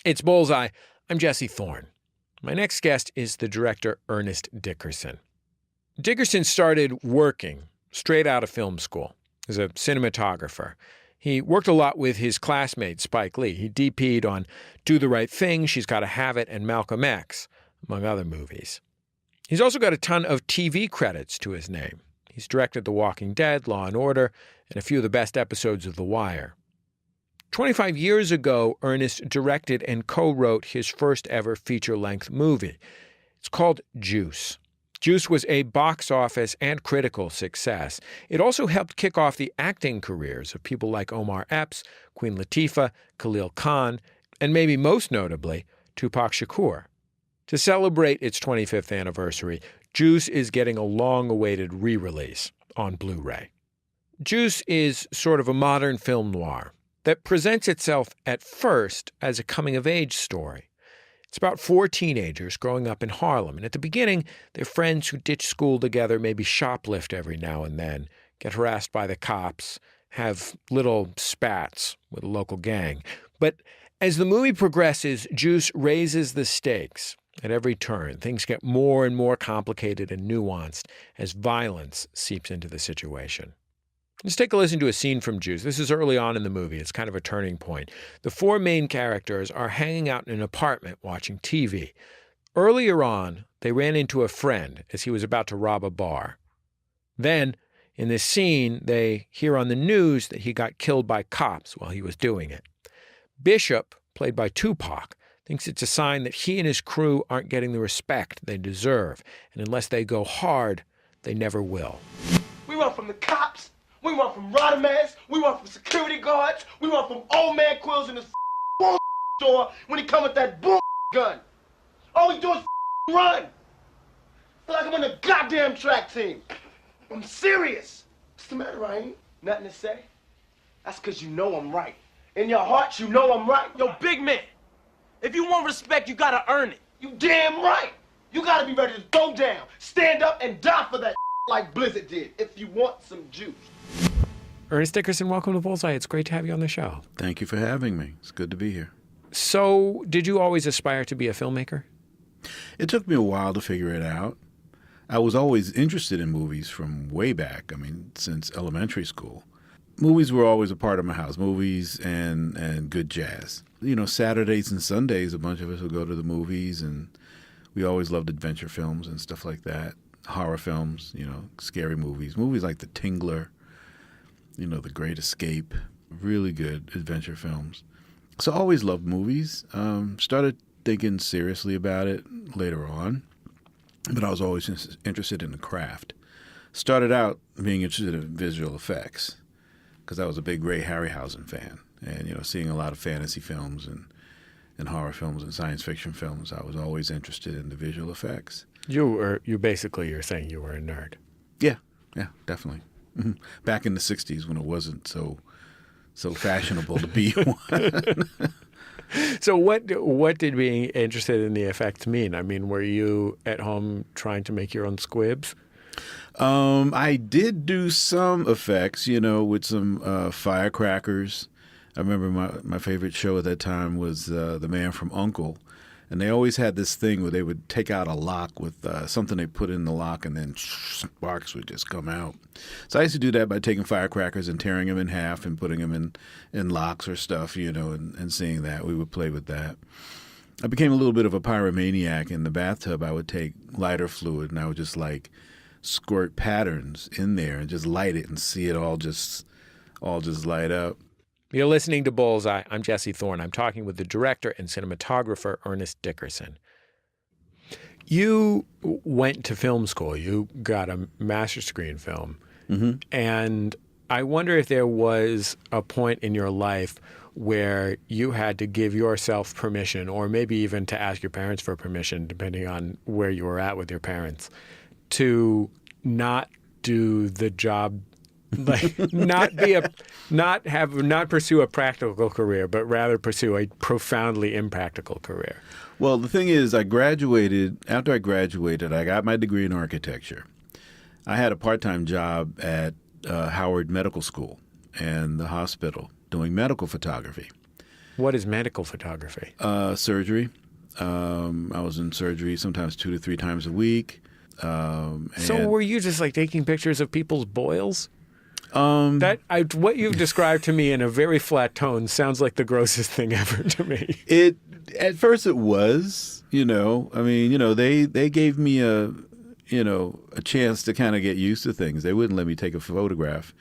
It's Bullseye. I'm Jesse Thorn. My next guest is the director Ernest Dickerson. Dickerson started working straight out of film school as a cinematographer. He worked a lot with his classmate, Spike Lee. He DP'd on Do the Right Thing, She's Gotta Have It, and Malcolm X, among other movies. He's also got a ton of TV credits to his name. He's directed The Walking Dead, Law and Order, and a few of the best episodes of The Wire. 25 years ago, Ernest directed and co-wrote his first ever feature-length movie. It's called Juice. Juice was a box office and critical success. It also helped kick off the acting careers of people like Omar Epps, Queen Latifah, Khalil Khan, and maybe most notably, Tupac Shakur. To celebrate its 25th anniversary, Juice is getting a long-awaited re-release on Blu-ray. Juice is sort of a modern film noir that presents itself at first as a coming-of-age story. It's about 4 teenagers growing up in Harlem, and at the beginning, they're friends who ditch school together, maybe shoplift every now and then, get harassed by the cops, have little spats with a local gang. But as the movie progresses, Juice raises the stakes at every turn. Things get more and more complicated and nuanced as violence seeps into the situation. Let's take a listen to a scene from Juice. This is early on in the movie. It's kind of a turning point. The 4 main characters are hanging out in an apartment watching TV. Earlier on, they ran into a friend as he was about to rob a bar. Then, in this scene, they hear on the news that he got killed by cops while he was doing it. Bishop, played by Tupac, thinks it's a sign that he and his crew aren't getting the respect they deserve, and unless they go hard, they never will. We run from the cops. We run from Rodamans, we run from security guards, we run from old man Quills in the bull store when he come with that bull gun. All we do is run. I feel like I'm on the goddamn track team. I'm serious. What's the matter, Ryan? Nothing to say? That's because you know I'm right. In your heart, you know I'm right. Yo, big man, if you want respect, you gotta earn it. You damn right. You gotta be ready to throw down, stand up, and die for that like Blizzard did, if you want some juice. Ernest Dickerson, welcome to Bullseye. It's great to have you on the show. Thank you for having me. It's good to be here. So, did you always aspire to be a filmmaker? It took me a while to figure it out. I was always interested in movies from way back, since elementary school. Movies were always a part of my house, movies and good jazz. You know, Saturdays and Sundays, a bunch of us would go to the movies, and we always loved adventure films and stuff like that. Horror films, scary movies like The Tingler, The Great Escape, really good adventure films. So I always loved movies. Started thinking seriously about it later on, but I was always interested in the craft. Started out being interested in visual effects because I was a big Ray Harryhausen fan, and seeing a lot of fantasy films and horror films and science fiction films, I was always interested in the visual effects. You're saying you were a nerd. Yeah, definitely. Mm-hmm. Back in the 60s when it wasn't so fashionable to be one. So what did being interested in the effects mean? Were you at home trying to make your own squibs? I did do some effects, with some firecrackers. I remember my favorite show at that time was The Man from U.N.C.L.E., and they always had this thing where they would take out a lock with something they put in the lock, and then sparks would just come out. So I used to do that by taking firecrackers and tearing them in half and putting them in locks or stuff, and seeing that. We would play with that. I became a little bit of a pyromaniac. In the bathtub, I would take lighter fluid, and I would just squirt patterns in there and just light it and see it all just light up. You're listening to Bullseye. I'm Jesse Thorn. I'm talking with the director and cinematographer Ernest Dickerson. You went to film school. You got a master's degree in film. Mm-hmm. And I wonder if there was a point in your life where you had to give yourself permission, or maybe even to ask your parents for permission, depending on where you were at with your parents, to not do the job, not pursue a practical career, but rather pursue a profoundly impractical career. Well, the thing is, after I graduated, I got my degree in architecture. I had a part-time job at Howard Medical School and the hospital doing medical photography. What is medical photography? Surgery. I was in surgery sometimes 2 to 3 times a week. So were you just like taking pictures of people's boils? What you've described to me in a very flat tone sounds like the grossest thing ever to me. At first it was, they gave me a chance to kind of get used to things. They wouldn't let me take a photograph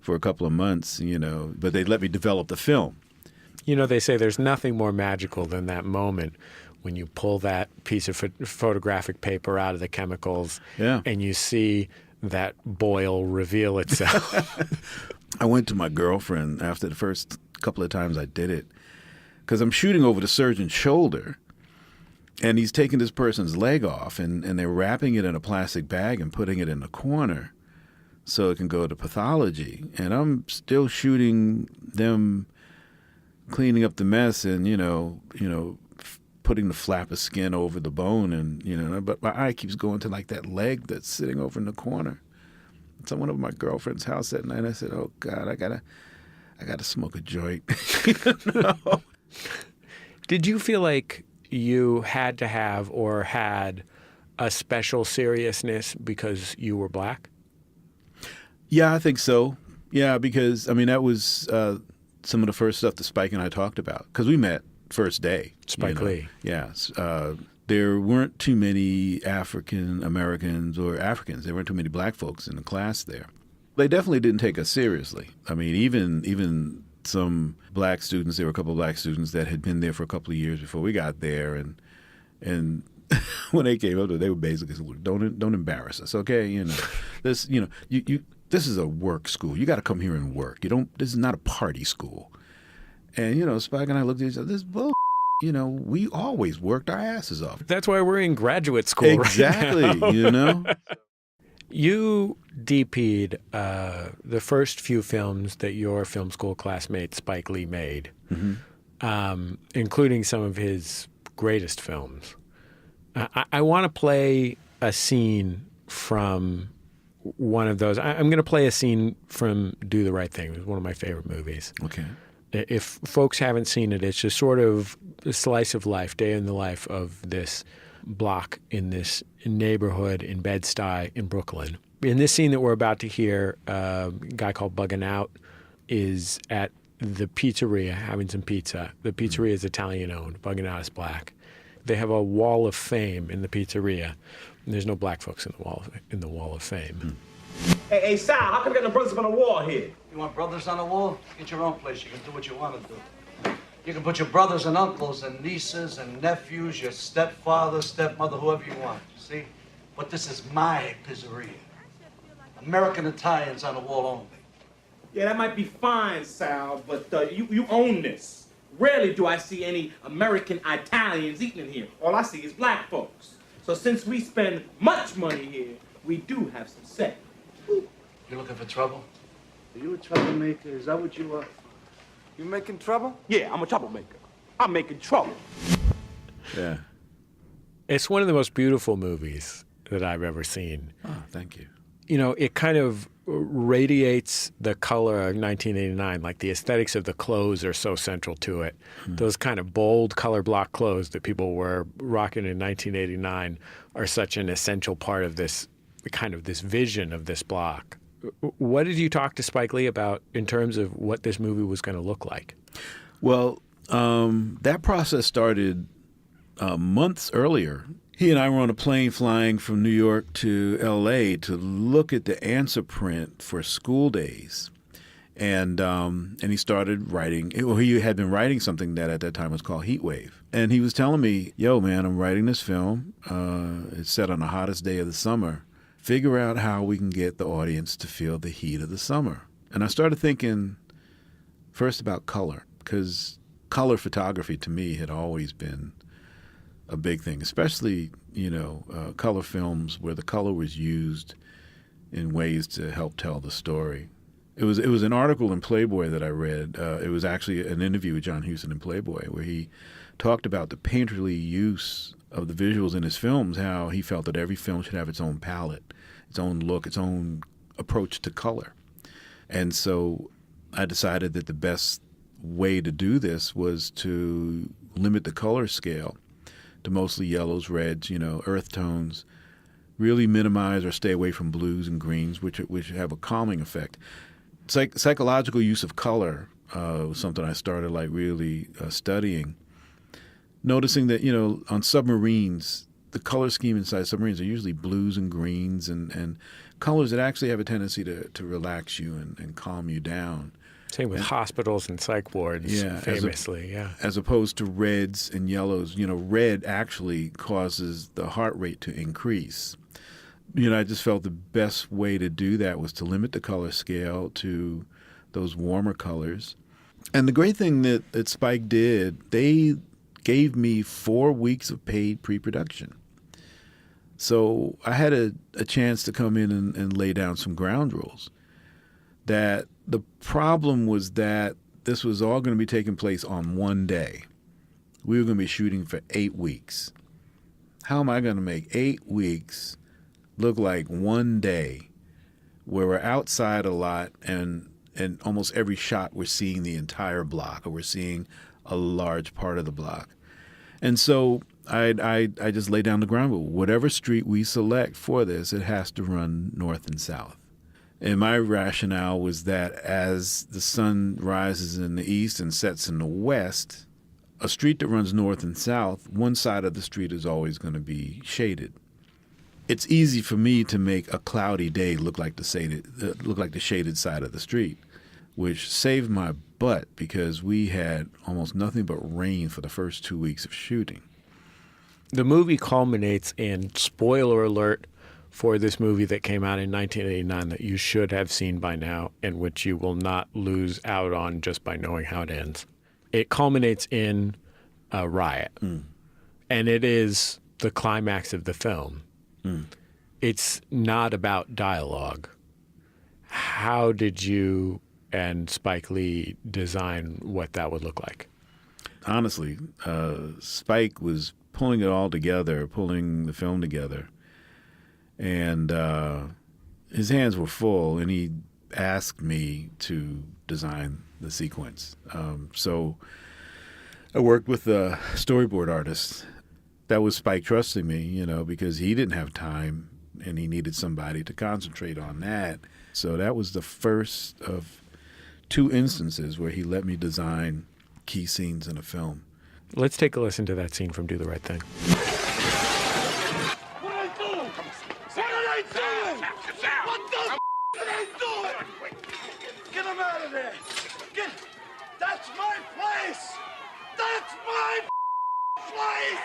for a couple of months, but they let me develop the film. They say there's nothing more magical than that moment when you pull that piece of photographic paper out of the chemicals and you see that boil reveal itself. I went to my girlfriend after the first couple of times I did it because I'm shooting over the surgeon's shoulder and he's taking this person's leg off and they're wrapping it in a plastic bag and putting it in the corner so it can go to pathology. And I'm still shooting them cleaning up the mess and, putting the flap of skin over the bone and, but my eye keeps going to like that leg that's sitting over in the corner. So I went over to my girlfriend's house that night and I said, oh God, I gotta smoke a joint. Did you feel like you had to have or had a special seriousness because you were black? Yeah, I think so. Yeah, because that was some of the first stuff that Spike and I talked about because we met first day. Spike Lee. Yes. There weren't too many African Americans or Africans. There weren't too many black folks in the class there. They definitely didn't take us seriously. Even some black students, there were a couple of black students that had been there for a couple of years before we got there, and when they came up, they were basically saying, "Don't embarrass us, okay? This is a work school. You got to come here and work. This is not a party school." And Spike and I looked at each other. This bull. We always worked our asses off. That's why we're in graduate school exactly, right now. You DP'd the first few films that your film school classmate Spike Lee made, including some of his greatest films. I want to play a scene from one of those. I'm going to play a scene from Do the Right Thing. It was one of my favorite movies. Okay. If folks haven't seen it, it's just sort of a slice of life, day in the life of this block in this neighborhood in Bed-Stuy in Brooklyn. In this scene that we're about to hear, a guy called Buggin' Out is at the pizzeria having some pizza. The pizzeria is Italian-owned. Buggin' Out is black. They have a wall of fame in the pizzeria. And there's no black folks in the wall of fame. Hey, Sal, how come we got no brothers on the wall here? You want brothers on the wall? Get your own place. You can do what you want to do. You can put your brothers and uncles and nieces and nephews, your stepfather, stepmother, whoever you want, see? But this is my pizzeria. American Italians on the wall only. Yeah, that might be fine, Sal, but you own this. Rarely do I see any American Italians eating in here. All I see is black folks. So since we spend much money here, we do have some say. You looking for trouble? Are you a troublemaker? Is that what you are? You making trouble? Yeah, I'm a troublemaker. I'm making trouble. Yeah. It's one of the most beautiful movies that I've ever seen. Oh, thank you. It kind of radiates the color of 1989. Like the aesthetics of the clothes are so central to it. Those kind of bold color block clothes that people were rocking in 1989 are such an essential part of this kind of this vision of this block. What did you talk to Spike Lee about in terms of what this movie was going to look like? Well, that process started months earlier. He and I were on a plane flying from New York to L.A. to look at the answer print for School Days. And he started writing. Well, he had been writing something that at that time was called Heat Wave. And he was telling me, yo, man, I'm writing this film. It's set on the hottest day of the summer. Figure out how we can get the audience to feel the heat of the summer. And I started thinking first about color, because color photography to me had always been a big thing, especially, color films where the color was used in ways to help tell the story. It was an article in Playboy that I read. It was actually an interview with John Huston in Playboy where he talked about the painterly use of the visuals in his films, how he felt that every film should have its own palette, its own look, its own approach to color. And so I decided that the best way to do this was to limit the color scale to mostly yellows, reds, earth tones. Really minimize or stay away from blues and greens, which have a calming effect. Psychological use of color was something I started really studying. Noticing that, on submarines, the color scheme inside submarines are usually blues and greens and colors that actually have a tendency to relax you and calm you down. Same with hospitals and psych wards, famously, As opposed to reds and yellows. Red actually causes the heart rate to increase. I just felt the best way to do that was to limit the color scale to those warmer colors. And the great thing that Spike did, they gave me 4 weeks of paid pre-production. So I had a chance to come in and lay down some ground rules. That the problem was that this was all going to be taking place on one day. We were going to be shooting for 8 weeks. How am I going to make 8 weeks look like one day where we're outside a lot and almost every shot we're seeing the entire block or we're seeing a large part of the block? And so I just lay down the ground rule. Whatever street we select for this, it has to run north and south. And my rationale was that as the sun rises in the east and sets in the west, a street that runs north and south, one side of the street is always going to be shaded. It's easy for me to make a cloudy day look like the shaded side of the street, which saved my butt because we had almost nothing but rain for the first 2 weeks of shooting. The movie culminates in, spoiler alert, for this movie that came out in 1989 that you should have seen by now and which you will not lose out on just by knowing how it ends. It culminates in a riot. And it is the climax of the film. It's not about dialogue. How did you and Spike Lee design what that would look like? Honestly, Spike was pulling it all together, pulling the film together. And his hands were full, and he asked me to design the sequence. So I worked with a storyboard artist. That was Spike trusting me, because he didn't have time, and he needed somebody to concentrate on that. So that was the first of 2 instances where he let me design key scenes in a film. Let's take a listen to that scene from Do the Right Thing. Get him out of there! That's my place! That's my place!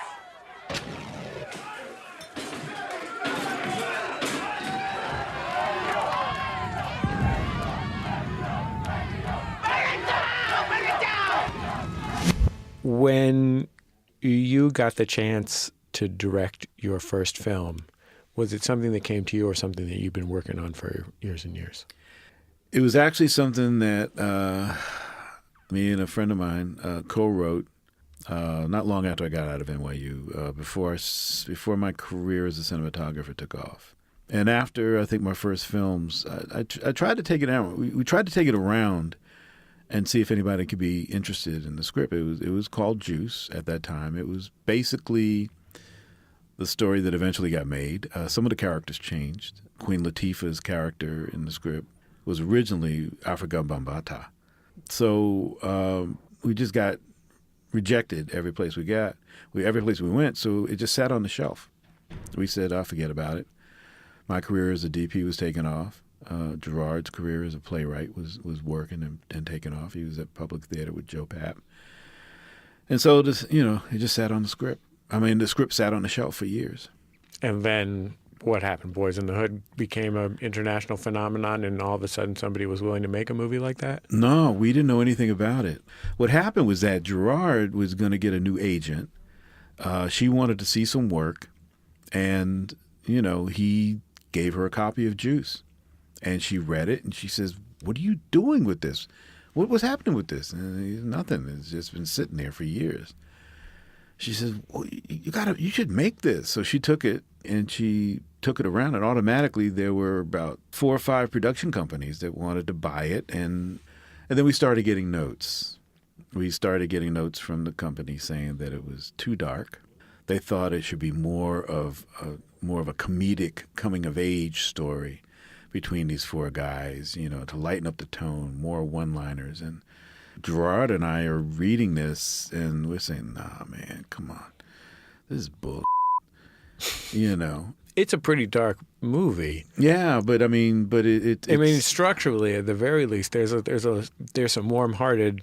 Bring it down! When you got the chance to direct your first film, was it something that came to you or something that you've been working on for years and years? It was actually something that me and a friend of mine co-wrote not long after I got out of NYU, before my career as a cinematographer took off. And after, I think, my first films, I tried to take it out. We tried to take it around and see if anybody could be interested in the script. It was called Juice at that time. It was basically the story that eventually got made. Some of the characters changed. Queen Latifah's character in the script was originally Afrika Bambaataa. So we just got rejected every place we went, so it just sat on the shelf. We said, forget about it. My career as a DP was taking off. Gerard's career as a playwright was working and taking off. He was at Public Theater with Joe Papp. And so it just sat on the script. The script sat on the shelf for years. And then what happened? Boys in the Hood became an international phenomenon, and all of a sudden somebody was willing to make a movie like that? No, we didn't know anything about it. What happened was that Gerard was going to get a new agent. She wanted to see some work, and, he gave her a copy of Juice. And she read it, and she says, "What are you doing with this? What was happening with this?" And nothing. It's just been sitting there for years. She says, "Well, you should make this." So she took it, and she took it around, and automatically there were about 4 or 5 production companies that wanted to buy it, and then we started getting notes. We started getting notes from the company saying that it was too dark. They thought it should be more of a comedic coming of age story between these four guys, you know, to lighten up the tone, more one-liners. And Gerard and I are reading this and we're saying, nah, man, come on. This is bull. You know. It's a pretty dark movie. Yeah, but I mean, structurally, at the very least, there's some warm-hearted,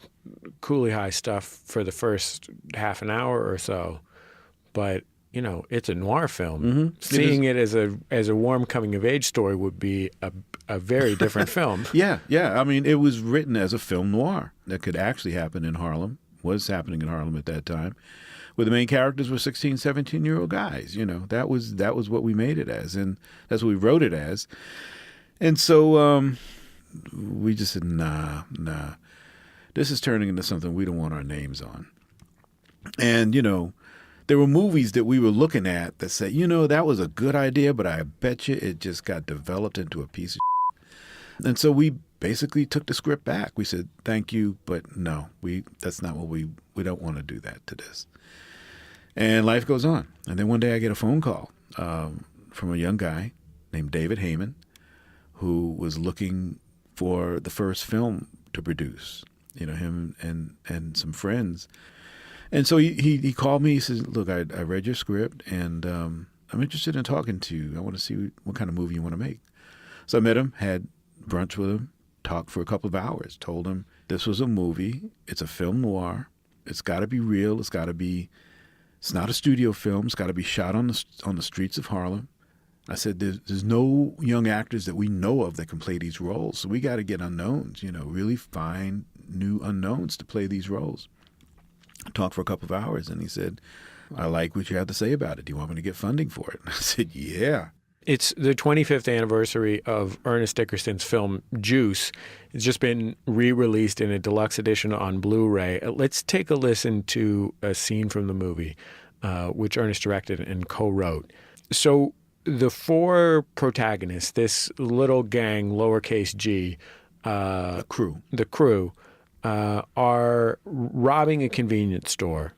coolie high stuff for the first half an hour or so, but you know, it's a noir film. Mm-hmm. Seeing it as a warm coming of age story would be a very different film. Yeah. I mean, it was written as a film noir that could actually happen in Harlem. Was happening in Harlem at that time. Where the main characters were 16, 17-year-old guys. You know, that was what we made it as, and that's what we wrote it as. And so we just said, nah, this is turning into something we don't want our names on. And, you know, there were movies that we were looking at that said, you know, that was a good idea, but I bet you it just got developed into a piece of shit. And so we basically took the script back. We said, thank you, but no, that's not what we don't want to do that to this. And life goes on. And then one day I get a phone call from a young guy named David Heyman, who was looking for the first film to produce, you know, him and some friends. And so he called me. He says, look, I read your script, and I'm interested in talking to you. I want to see what kind of movie you want to make. So I met him, had brunch with him, talked for a couple of hours, told him this was a movie. It's a film noir. It's got to be real. It's not a studio film. It's got to be shot on the streets of Harlem. I said, there's no young actors that we know of that can play these roles. So we got to get unknowns, you know, really find new unknowns to play these roles. I talked for a couple of hours, and he said, I like what you have to say about it. Do you want me to get funding for it? And I said, yeah. It's the 25th anniversary of Ernest Dickerson's film Juice. It's just been re-released in a deluxe edition on Blu-ray. Let's take a listen to a scene from the movie, which Ernest directed and co-wrote. So the four protagonists, this little gang, lowercase g, the crew, are robbing a convenience store.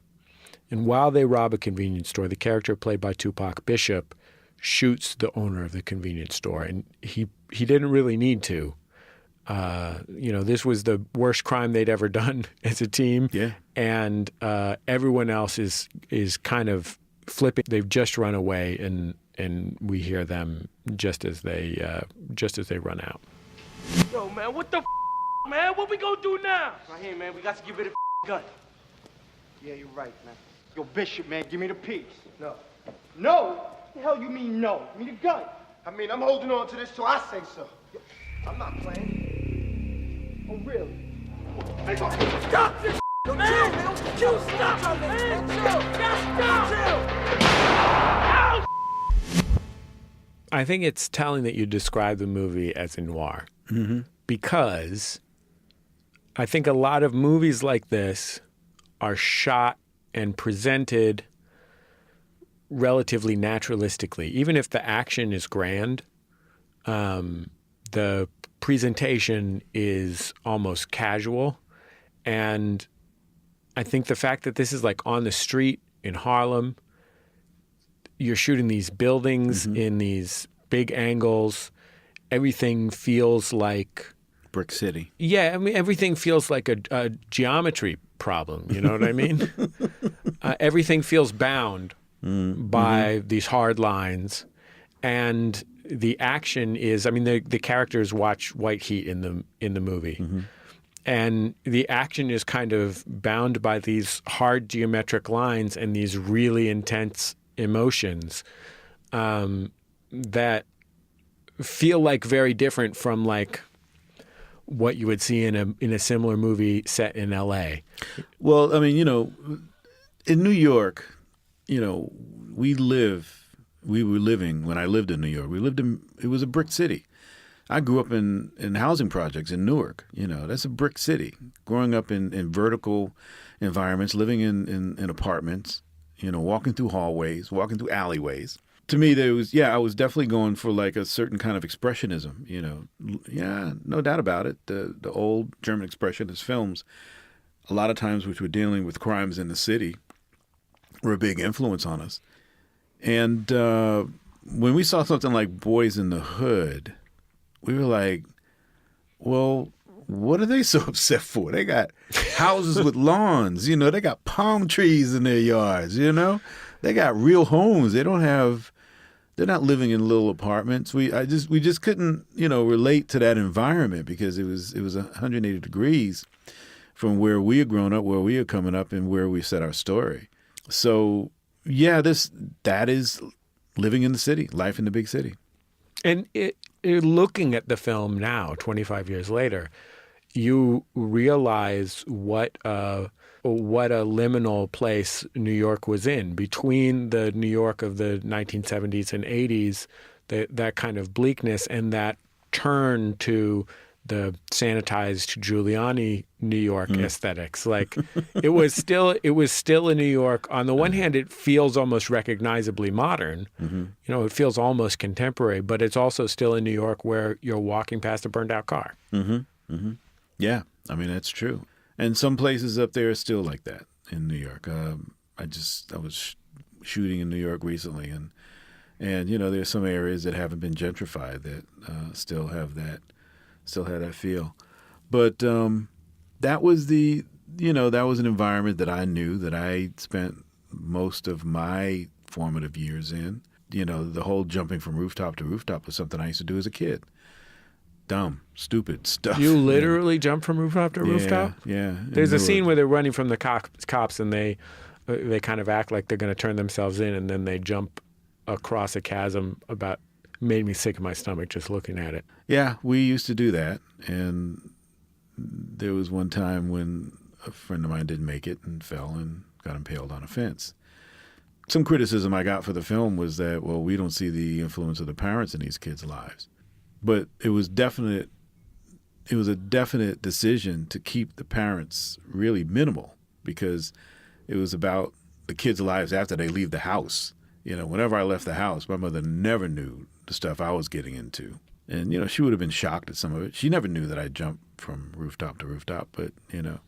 And while they rob a convenience store, the character played by Tupac Bishop shoots the owner of the convenience store, and he didn't really need to. You know, this was the worst crime they'd ever done as a team. Yeah. And everyone else is kind of flipping. They've just run away, and we hear them just as they run out. Yo, man, what the man? What we gonna do now? Right here, man. We got to get rid of the gun. Yeah, you're right, man. Yo, Bishop, man, give me the piece. No. No? What the hell you mean no? Give me the gun. I mean, I'm holding on to this till I say so. I'm not playing. Oh, really? Hey, stop this, man! Man! Chill, stop, man! Chill! Ow! I think it's telling that you describe the movie as a noir. Mm-hmm. Because I think a lot of movies like this are shot and presented relatively naturalistically. Even if the action is grand, the presentation is almost casual. And I think the fact that this is like on the street in Harlem, you're shooting these buildings in these big angles, everything feels like Brick City. Yeah, I mean, everything feels like a geometry problem. You know what I mean? Everything feels bound by these hard lines, and the action is. I mean, the characters watch White Heat in the movie, and the action is kind of bound by these hard geometric lines and these really intense emotions that feel like very different from like what you would see in a similar movie set in L.A. Well, I mean, you know, in New York, you know, we were living, when I lived in New York, it was a brick city. I grew up in housing projects in Newark. You know, that's a brick city. Growing up in vertical environments, living in apartments, you know, walking through hallways, walking through alleyways. To me, I was definitely going for like a certain kind of expressionism, you know. Yeah, no doubt about it. The old German expressionist films a lot of times which were dealing with crimes in the city were a big influence on us. And when we saw something like Boys in the Hood, we were like, well, what are they so upset for? They got houses with lawns, you know, they got palm trees in their yards, you know, they got real homes. They're not living in little apartments. We just couldn't, you know, relate to that environment because it was 180 degrees from where we had grown up, where we were coming up, and where we set our story. So yeah, that is living in the city, life in the big city. And looking at the film now, 25 years later, you realize what a liminal place New York was in between the New York of the 1970s and 80s, that kind of bleakness and that turn to the sanitized Giuliani New York aesthetics. Like it was still a New York. On the one hand, it feels almost recognizably modern. You know, it feels almost contemporary, but it's also still a New York where you're walking past a burned out car. Yeah, I mean, that's true. And some places up there are still like that in New York. I was shooting in New York recently, and you know, there's some areas that haven't been gentrified that still have that feel. But that was an environment that I knew, that I spent most of my formative years in. You know, the whole jumping from rooftop to rooftop was something I used to do as a kid. Dumb, stupid stuff. You literally jump from rooftop to rooftop? Yeah. There's a scene where they're running from the cops and they kind of act like they're going to turn themselves in, and then they jump across a chasm. Made me sick in my stomach just looking at it. Yeah, we used to do that. And there was one time when a friend of mine didn't make it and fell and got impaled on a fence. Some criticism I got for the film was that, well, we don't see the influence of the parents in these kids' lives. But it was a definite decision to keep the parents really minimal, because it was about the kids' lives after they leave the house. You know, whenever I left the house, my mother never knew the stuff I was getting into. And, you know, she would have been shocked at some of it. She never knew that I jumped from rooftop to rooftop, but, you know.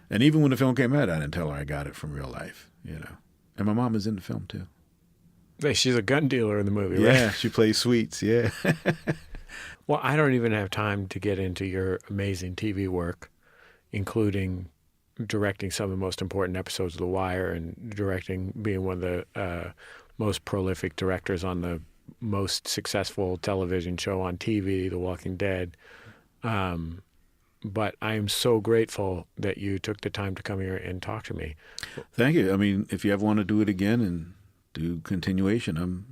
And even when the film came out, I didn't tell her I got it from real life, you know. And my mom is in the film, too. Hey, she's a gun dealer in the movie, right? Yeah, she plays sweets, yeah. Well, I don't even have time to get into your amazing TV work, including directing some of the most important episodes of The Wire and being one of the most prolific directors on the most successful television show on TV, The Walking Dead. But I am so grateful that you took the time to come here and talk to me. Thank you. I mean, if you ever want to do it again and do continuation,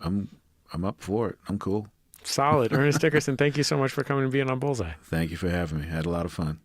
I'm up for it. I'm cool. Solid. Ernest Dickerson, thank you so much for coming and being on Bullseye. Thank you for having me. I had a lot of fun.